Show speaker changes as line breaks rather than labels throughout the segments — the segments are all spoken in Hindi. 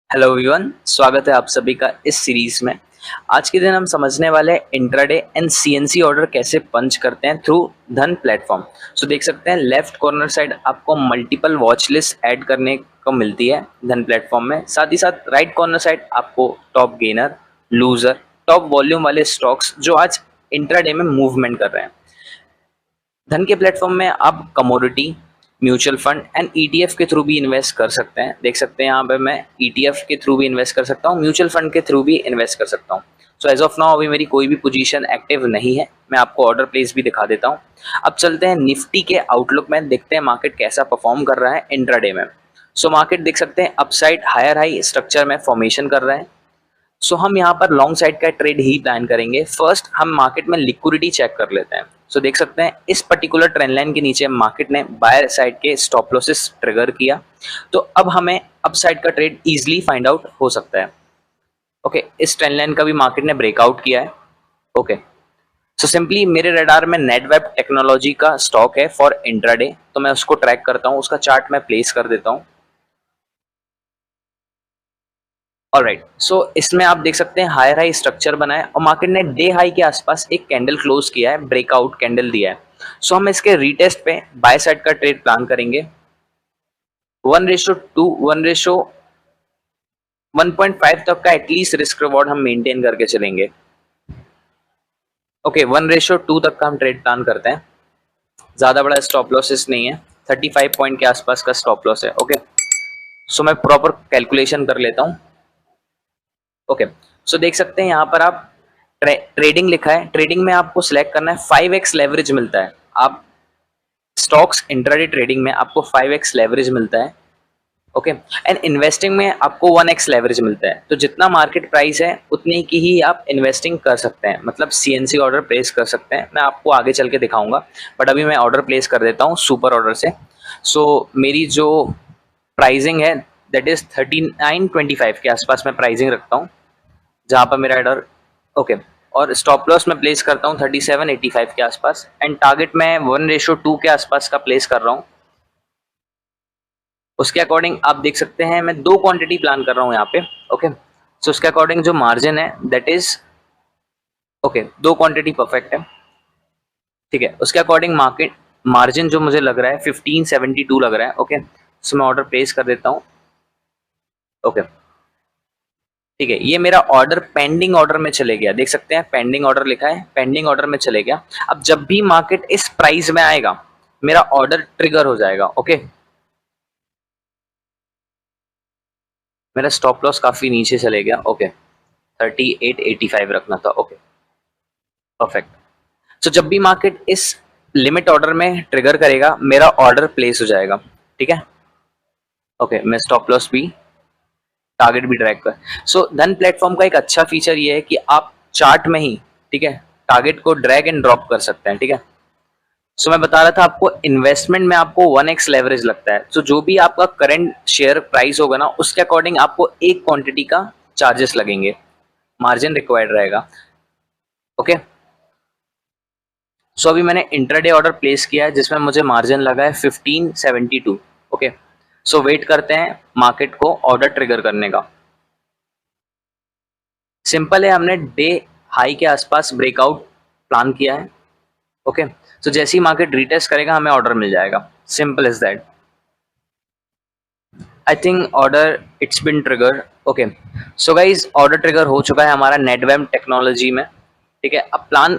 हेलो एवरीवन, स्वागत है आप सभी का इस सीरीज में। आज के दिन हम समझने वाले हैं इंट्राडे एंड सीएनसी ऑर्डर कैसे पंच करते हैं थ्रू धन प्लेटफॉर्म। सो देख सकते हैं लेफ्ट कॉर्नर साइड आपको मल्टीपल वॉच लिस्ट ऐड करने को मिलती है धन प्लेटफॉर्म में। साथ ही साथ राइट कॉर्नर साइड आपको top gainer, loser, top volume वाले स्टॉक्स जो आज इंट्राडे में मूवमेंट कर रहे हैं। धन के प्लेटफॉर्म में आप commodity, mutual fund and ETF के थ्रू भी इन्वेस्ट कर सकते हैं। देख सकते हैं यहाँ पे मैं ईटीएफ के थ्रू भी इन्वेस्ट कर सकता हूँ, म्यूचुअल फंड के थ्रू भी इन्वेस्ट कर सकता हूँ। सो एज ऑफ नाउ अभी मेरी कोई भी पोजीशन एक्टिव नहीं है। मैं आपको ऑर्डर प्लेस भी दिखा देता हूँ। अब चलते हैं निफ्टी के आउटलुक में, देखते हैं मार्केट कैसा परफॉर्म कर रहा है इंट्राडे में। सो मार्केट देख सकते हैं अपसाइड हायर हाई स्ट्रक्चर में फॉर्मेशन कर रहा है। सो हम यहाँ पर लॉन्ग साइड का ट्रेड ही प्लान करेंगे। फर्स्ट हम मार्केट में लिक्विडिटी चेक कर लेते हैं। सो देख सकते हैं इस पर्टिकुलर ट्रेंड लाइन के नीचे मार्केट ने बायर साइड के स्टॉप लॉसेस ट्रिगर किया, तो अब हमें अप साइड का ट्रेड इजीली फाइंड आउट हो सकता है। ओके, इस ट्रेंड लाइन का भी मार्केट ने ब्रेकआउट किया है। ओके, सो सिंपली मेरे रडार में नेटवेब टेक्नोलॉजी का स्टॉक है फॉर इंट्राडे, तो मैं उसको ट्रैक करता हूँ, उसका चार्ट मैं प्लेस कर देता हूँ। ऑलराइट, सो इसमें आप देख सकते हैं हायर हाई स्ट्रक्चर बना है और मार्केट ने डे हाई के आसपास एक कैंडल क्लोज किया है, ब्रेकआउट कैंडल दिया है। सो हम इसके रीटेस्ट पे बाय साइड का ट्रेड प्लान करेंगे। 1:2, 1:1.5 तक का एटलीस्ट रिस्क रिवॉर्ड हम मेंटेन करके चलेंगे। ओके, 1:2 तक का हम ट्रेड प्लान करते हैं। ज्यादा बड़ा स्टॉप लॉसेस नहीं है, 35 पॉइंट के आसपास का स्टॉप लॉस है। ओके, सो मैं प्रॉपर कैलकुलेशन कर लेता हूँ। ओके, सो देख सकते हैं यहाँ पर आप ट्रेडिंग लिखा है। ट्रेडिंग में आपको सिलेक्ट करना है 5x लेवरेज मिलता है। आप स्टॉक्स इंट्राडे ट्रेडिंग में आपको 5x लेवरेज मिलता है। ओके, एंड इन्वेस्टिंग में आपको 1x लेवरेज मिलता है। तो जितना मार्केट प्राइस है उतनी की ही आप इन्वेस्टिंग कर सकते हैं, मतलब सीएनसी ऑर्डर प्लेस कर सकते हैं। मैं आपको आगे चल के दिखाऊंगा, बट अभी मैं ऑर्डर प्लेस कर देता हूँ सुपर ऑर्डर से। सो मेरी जो प्राइसिंग है दैट इज 39.25 के आसपास मैं प्राइसिंग रखता हूँ, जहां पर मेरा ऑर्डर। ओके, और स्टॉप लॉस मैं प्लेस करता हूँ 37.85 के आसपास, एंड टारगेट मैं 1:2 के आसपास का प्लेस कर रहा हूँ। उसके अकॉर्डिंग आप देख सकते हैं मैं दो क्वांटिटी प्लान कर रहा हूँ यहाँ पे। ओके, सो उसके अकॉर्डिंग जो मार्जिन है दैट इज ओके, दो क्वांटिटी परफेक्ट है। ठीक है, उसके अकॉर्डिंग मार्केट मार्जिन जो मुझे लग रहा है 1572 लग रहा है। ओके, सो मैं ऑर्डर प्लेस कर देता हूँ। ओके, ठीक है, ये मेरा ऑर्डर पेंडिंग ऑर्डर में चले गया। देख सकते हैं पेंडिंग ऑर्डर लिखा है, पेंडिंग ऑर्डर में चले गया। अब जब भी मार्केट इस प्राइस में आएगा मेरा ऑर्डर ट्रिगर हो जाएगा। ओके, मेरा स्टॉप लॉस काफी नीचे चले गया। ओके, 38.85 रखना था। Okay, perfect. तो जब भी मार्केट इस लिमिट ऑर्डर में ट्रिगर करेगा मेरा ऑर्डर प्लेस हो जाएगा। ठीक है, ओके, मैं स्टॉप लॉस भी, टारगेट भी ट्रैक कर। सो धन प्लेटफॉर्म का एक अच्छा फीचर ये है कि आप चार्ट में ही, ठीक है, टारगेट को ड्रैग एंड ड्रॉप कर सकते हैं। ठीक है, सो मैं बता रहा था आपको इन्वेस्टमेंट में आपको 1x लेवरेज लगता है। तो जो भी आपका करंट शेयर प्राइस होगा ना उसके अकॉर्डिंग आपको एक क्वांटिटी का चार्जेस लगेंगे, मार्जिन रिक्वायर्ड रहेगा। ओके, सो अभी मैंने इंट्राडे ऑर्डर प्लेस किया है जिसमें मुझे मार्जिन लगा है 1572। ओके, सो वेट करते हैं मार्केट को ऑर्डर ट्रिगर करने का। सिंपल है, हमने डे हाई के आसपास ब्रेकआउट प्लान किया है। ओके, सो जैसे ही मार्केट रिटेस्ट करेगा हमें ऑर्डर मिल जाएगा, simple is that. I think order it's been trigger. Okay, so guys order trigger हो चुका है हमारा नेटवेम टेक्नोलॉजी में। ठीक है, अब प्लान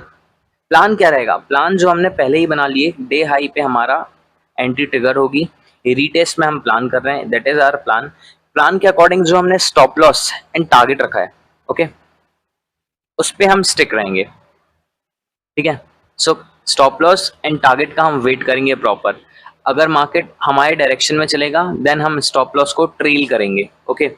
प्लान क्या रहेगा? प्लान जो हमने पहले ही बना लिए, डे हाई पे हमारा एंट्री ट्रिगर होगी, रीटेस्ट में हम प्लान कर रहे हैं, that is our plan. Plan के अकॉर्डिंग जो हमने स्टॉप लॉस एंड टारगेट रखा है, ओके, उस पे हम स्टिक रहेंगे। ठीक है, so stop loss and target का हम वेट करेंगे प्रॉपर। अगर मार्केट हमारे डायरेक्शन में चलेगा देन हम स्टॉप लॉस को ट्रेल करेंगे। ओके,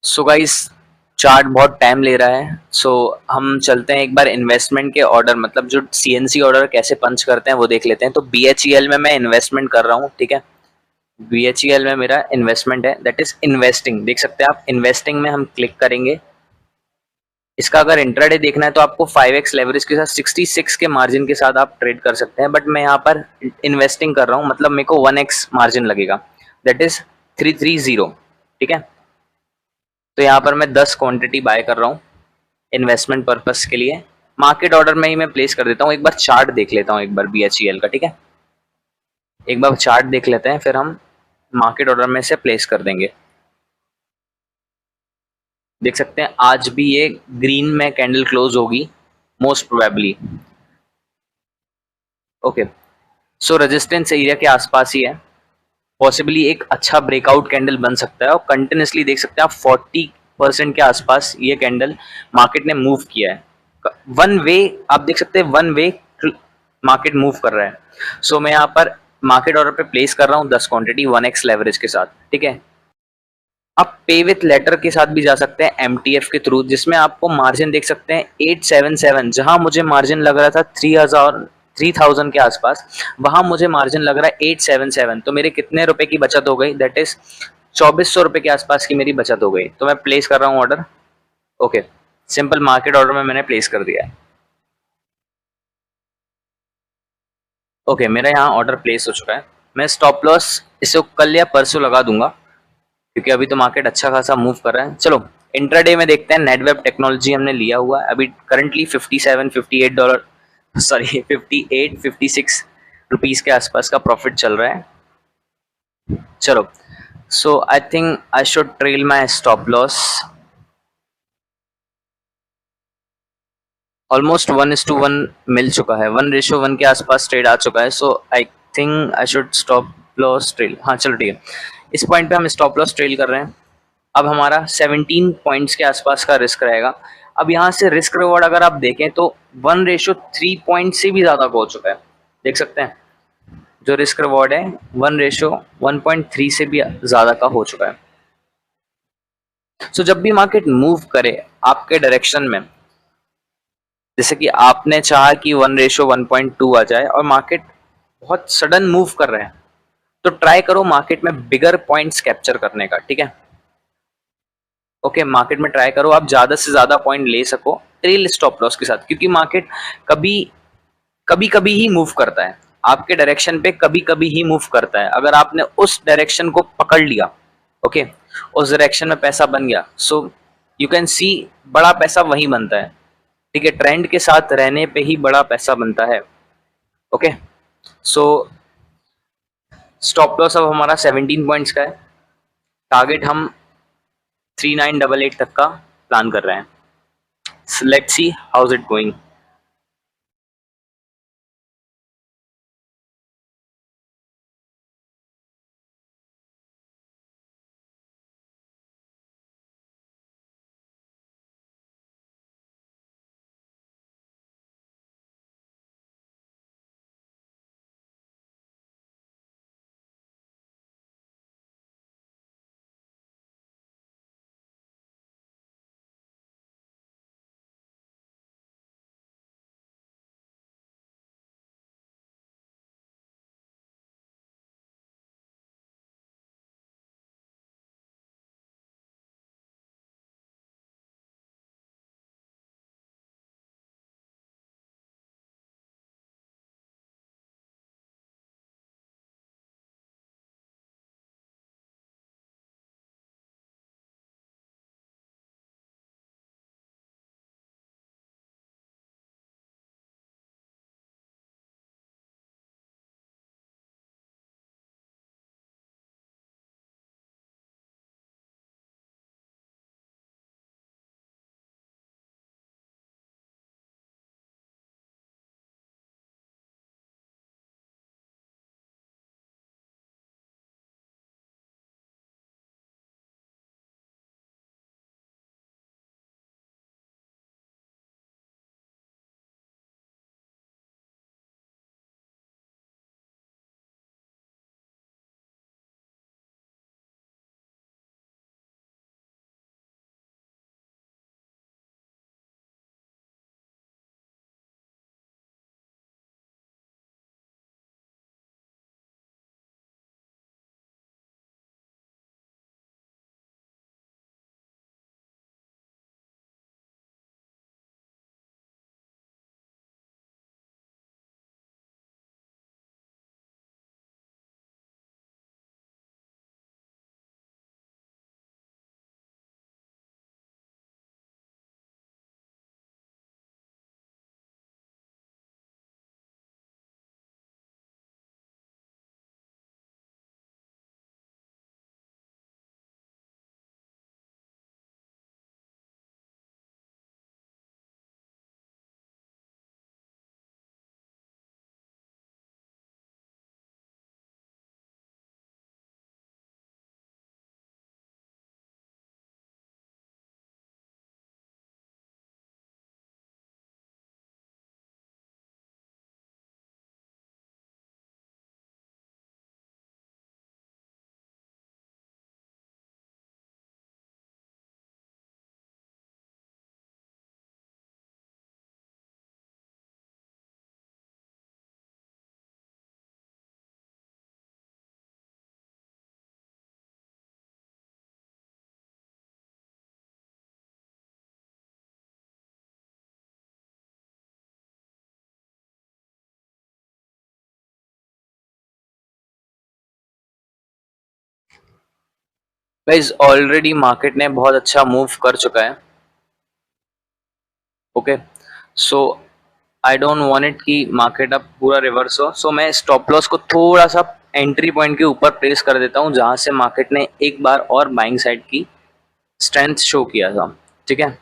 सो गाइस, चार्ट बहुत टाइम ले रहा है, सो हम चलते हैं एक बार इन्वेस्टमेंट के ऑर्डर, मतलब जो सीएनसी ऑर्डर कैसे पंच करते हैं वो देख लेते हैं। तो बीएचईएल में मैं इन्वेस्टमेंट कर रहा हूँ, ठीक है। बीएचईएल में मेरा इन्वेस्टमेंट है, दैट इज इन्वेस्टिंग। देख सकते हैं आप, इन्वेस्टिंग में हम क्लिक करेंगे। इसका अगर इंट्राडे देखना है तो आपको 5x लेवरेज के साथ 66 के मार्जिन के साथ आप ट्रेड कर सकते हैं, बट मैं यहाँ पर इन्वेस्टिंग कर रहा हूँ, मतलब मेरे को 1x मार्जिन लगेगा, दैट इज 330, ठीक है। तो यहाँ पर मैं 10 क्वांटिटी बाय कर रहा हूँ इन्वेस्टमेंट पर्पस के लिए। मार्केट ऑर्डर में ही मैं प्लेस कर देता हूँ। एक बार चार्ट देख लेता हूँ एक बार बीएचईएल का, ठीक है। एक बार चार्ट देख लेते हैं, फिर हम मार्केट ऑर्डर में से प्लेस कर देंगे। देख सकते हैं आज भी ये ग्रीन में कैंडल क्लोज होगी मोस्ट प्रोबेबली। ओके, सो रेजिस्टेंस एरिया के आसपास ही है, पॉसिबली एक अच्छा ब्रेकआउट कैंडल बन सकता है। और कंटिन्यूसली देख सकते हैं आप 40% के आसपास ये कैंडल मार्केट ने मूव किया है। वन वे आप देख सकते हैं, वन वे मार्केट मूव कर रहा है। सो मैं यहाँ पर मार्केट ऑर्डर पे प्लेस कर रहा हूँ 10 क्वांटिटी 1x लेवरेज के साथ, ठीक है। आप पे विथ लेटर के साथ भी जा सकते हैं एमटीएफ के थ्रू, जिसमें आपको मार्जिन देख सकते हैं 877, जहां मुझे मार्जिन लग रहा था 3000 के आसपास, वहां मुझे मार्जिन लग रहा है 877। तो मेरे कितने रुपए की बचत हो गई, दैट इज 2400 रुपए के आसपास की मेरी बचत हो गई। तो मैं प्लेस कर रहा हूँ order. Okay, simple market order में मैंने प्लेस कर दिया है। ओके, मेरा यहाँ ऑर्डर प्लेस हो चुका है। मैं स्टॉप लॉस इसे कल या परसों लगा दूंगा, क्योंकि अभी तो मार्केट अच्छा खासा मूव कर रहा है। चलो इंट्राडे में देखते हैं। नेटवेब टेक्नोलॉजी हमने लिया हुआ है, अभी करंटली 57 $58, सॉरी 58 56 रुपीज के आसपास का प्रॉफिट चल रहा है। चलो, so I think I should trail my stop loss. Almost 1:1 मिल चुका है, 1:1 के आसपास ट्रेड आ चुका है। So I think I should stop loss trail. हाँ चलो ठीक है, इस पॉइंट पे हम स्टॉप लॉस ट्रेल कर रहे हैं। अब हमारा 17 पॉइंट्स के आसपास का रिस्क रहेगा। अब यहाँ से रिस्क रिवॉर्ड अगर आप देखें तो 1:3 पॉइंट से भी ज्यादा हो चुका है। देख सकते हैं जो रिस्क रिवॉर्ड है 1:1.3 से भी ज्यादा का हो चुका है। सो जब भी मार्केट मूव करे आपके डायरेक्शन में, जैसे कि आपने चाहा कि 1:1.2 आ जाए और मार्केट बहुत सडन मूव कर रहे हैं, तो ट्राई करो मार्केट में बिगर पॉइंट्स कैप्चर करने का, ठीक है। ओके, मार्केट में ट्राई करो आप ज्यादा से ज्यादा पॉइंट ले सको ट्रेल स्टॉप लॉस के साथ, क्योंकि मार्केट कभी कभी कभी ही मूव करता है आपके डायरेक्शन पे, कभी कभी ही मूव करता है। अगर आपने उस डायरेक्शन को पकड़ लिया, ओके, उस डायरेक्शन में पैसा बन गया, सो यू कैन सी बड़ा पैसा वहीं बनता है, ठीक है। ट्रेंड के साथ रहने पे ही बड़ा पैसा बनता है। ओके, सो स्टॉप लॉस अब हमारा 17 पॉइंट्स का है। टारगेट हम 3988 तक का प्लान कर रहे हैं। Let's see how is it going. Guys already market ने बहुत अच्छा मूव कर चुका है। Okay, so I don't want it कि मार्केट अब पूरा रिवर्स हो, सो मैं स्टॉप लॉस को थोड़ा सा एंट्री पॉइंट के ऊपर प्लेस कर देता हूँ जहां से मार्केट ने एक बार और बाइंग साइड की स्ट्रेंथ शो किया था। ठीक है।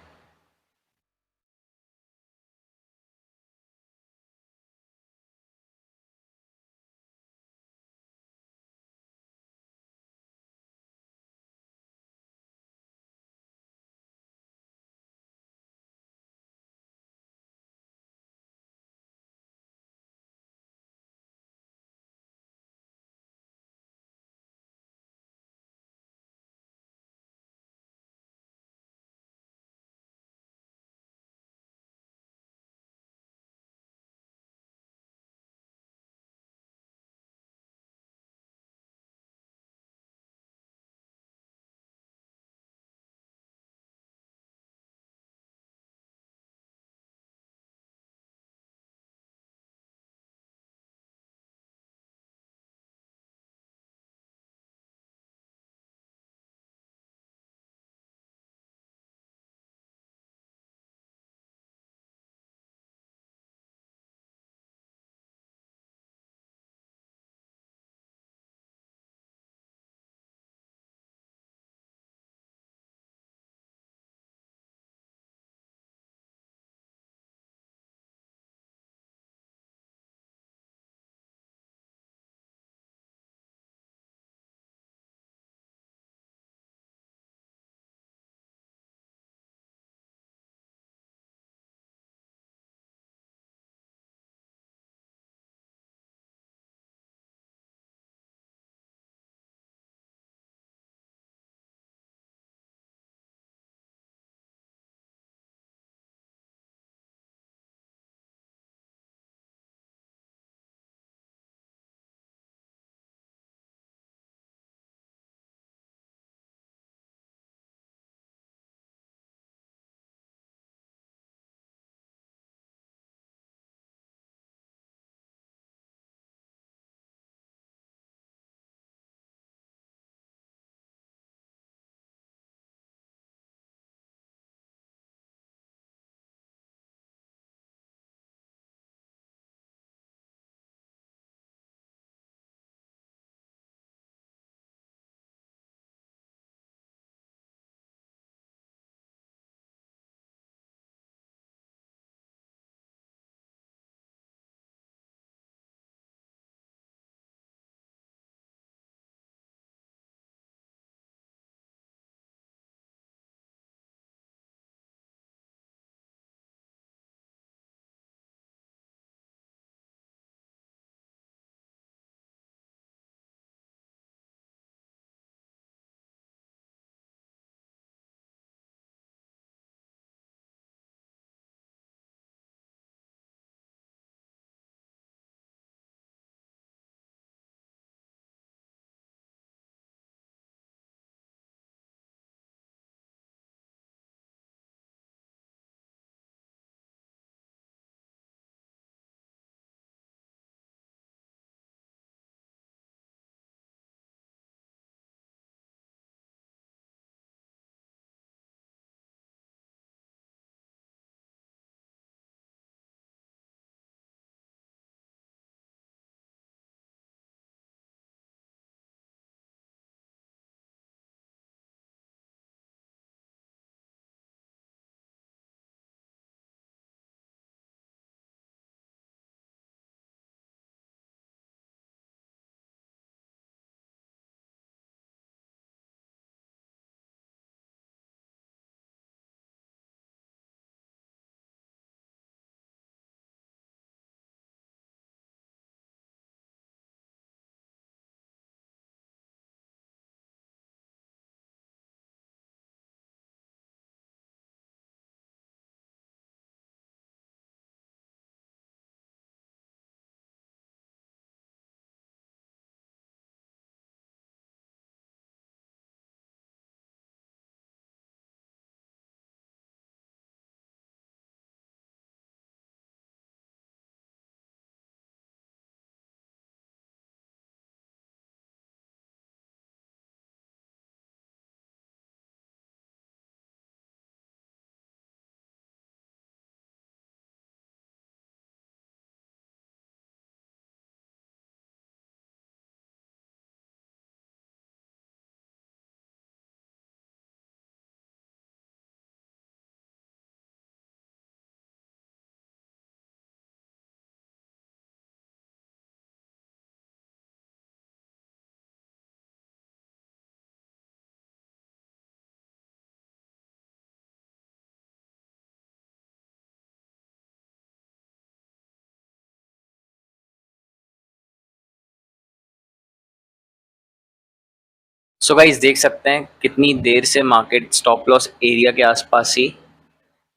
सो गाइस देख सकते हैं कितनी देर से मार्केट स्टॉप लॉस एरिया के आसपास ही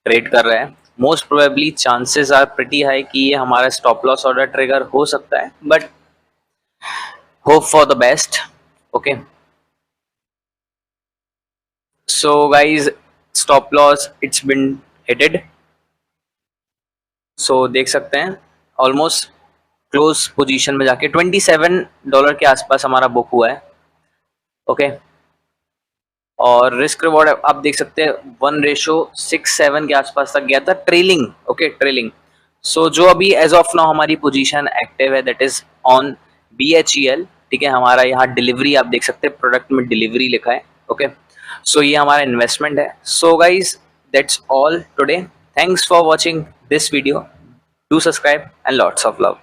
ट्रेड कर रहा है। Most probably chances are pretty high कि ये हमारा स्टॉप लॉस ऑर्डर ट्रिगर हो सकता है, but hope for the best. Okay, so guys stop loss it's been hitted. सो देख सकते हैं ऑलमोस्ट क्लोज पोजीशन में जाके $27 के आसपास हमारा बुक हुआ है। ओके, और रिस्क रिवॉर्ड आप देख सकते हैं 1:6-7 के आसपास तक गया था ट्रेलिंग। Okay, trailing. सो जो अभी एज ऑफ नाउ हमारी पोजीशन एक्टिव है दैट इज ऑन BHEL। ठीक है, हमारा यहाँ डिलीवरी आप देख सकते हैं, प्रोडक्ट में डिलीवरी लिखा है। ओके, सो ये हमारा इन्वेस्टमेंट है। So guys that's all today, thanks for watching this video, do subscribe and lots of love.